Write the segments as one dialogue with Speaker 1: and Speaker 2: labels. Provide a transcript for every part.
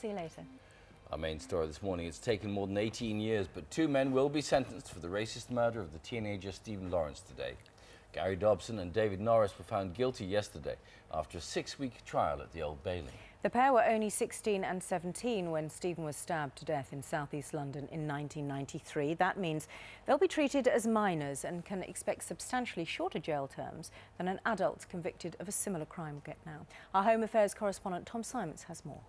Speaker 1: See you later.
Speaker 2: Our main story this morning, it's taken more than 18 years, but 2 men will be sentenced for the racist murder of the teenager Stephen Lawrence today. Gary Dobson and David Norris were found guilty yesterday after a 6-week trial at the Old Bailey.
Speaker 1: The pair were only 16 and 17 when Stephen was stabbed to death in southeast London in 1993. That means they'll be treated as minors and can expect substantially shorter jail terms than an adult convicted of a similar crime will get now. Our Home Affairs correspondent Tom Simons has more.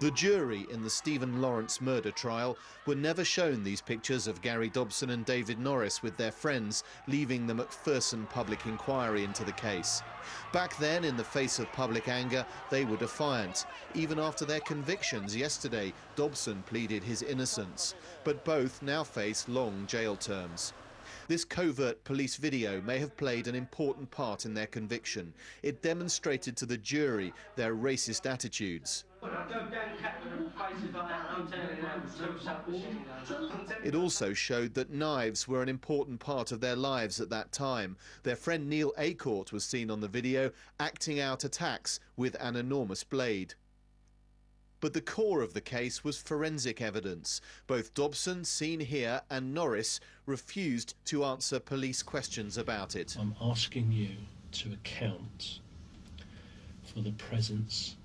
Speaker 3: The jury in the Stephen Lawrence murder trial were never shown these pictures of Gary Dobson and David Norris with their friends leaving the Macpherson public inquiry into the case. Back then, in the face of public anger, they were defiant. Even after their convictions yesterday, Dobson pleaded his innocence, but both now face long jail terms. This covert police video may have played an important part in their conviction. It demonstrated to the jury their racist attitudes. It also showed that knives were an important part of their lives at that time. Their friend Neil Acortt was seen on the video acting out attacks with an enormous blade. But the core of the case was forensic evidence. Both Dobson, seen here, and Norris refused to answer police questions about it.
Speaker 4: I'm asking you to account for the presence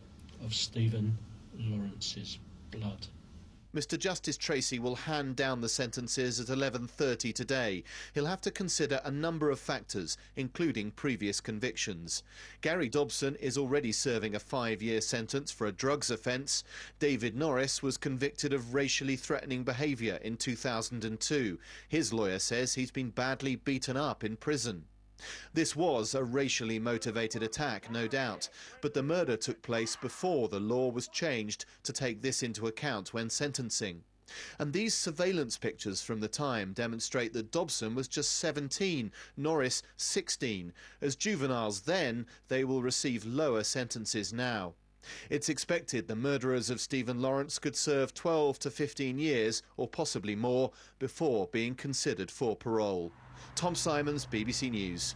Speaker 4: of Stephen Lawrence's blood.
Speaker 3: Mr. Justice Tracy will hand down the sentences at 11:30 today. He'll have to consider a number of factors, including previous convictions. Gary Dobson is already serving a 5-year sentence for a drugs offence. David Norris was convicted of racially threatening behaviour in 2002. His lawyer says he's been badly beaten up in prison. This was a racially motivated attack, no doubt, but the murder took place before the law was changed to take this into account when sentencing. And these surveillance pictures from the time demonstrate that Dobson was just 17, Norris 16. As juveniles then, they will receive lower sentences now. It's expected the murderers of Stephen Lawrence could serve 12 to 15 years, or possibly more, before being considered for parole. Tom Simons, BBC News.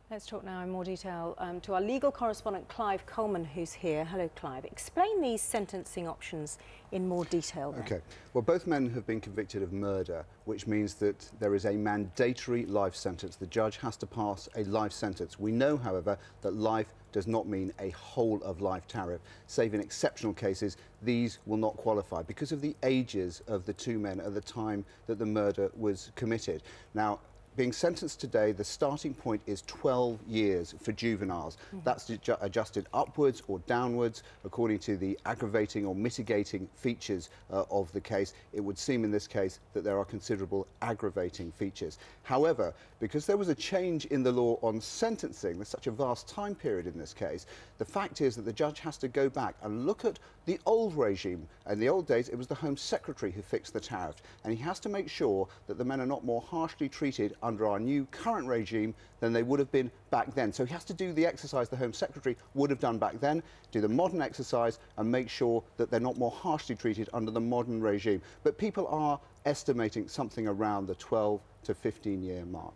Speaker 1: Let's talk now in more detail to our legal correspondent Clive Coleman, who's here. Hello, Clive. Explain these sentencing options in more detail then.
Speaker 5: OK. Well, both men have been convicted of murder, which means that there is a mandatory life sentence. The judge has to pass a life sentence. We know, however, that life does not mean a whole-of-life tariff. Save in exceptional cases, these will not qualify because of the ages of the 2 men at the time that the murder was committed. Now, being sentenced today, the starting point is 12 years for juveniles. That's adjusted upwards or downwards according to the aggravating or mitigating features of the case. It would seem in this case that there are considerable aggravating features. However, because there was a change in the law on sentencing, there's such a vast time period in this case, the fact is that the judge has to go back and look at the old regime. In the old days, it was the Home Secretary who fixed the tariff, and he has to make sure that the men are not more harshly treated under our new current regime than they would have been back then. So he has to do the exercise the Home Secretary would have done back then, do the modern exercise and make sure that they're not more harshly treated under the modern regime. But people are estimating something around the 12 to 15 year mark.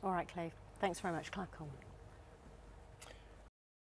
Speaker 1: All right, Clive. Thanks very much, Clive Coleman.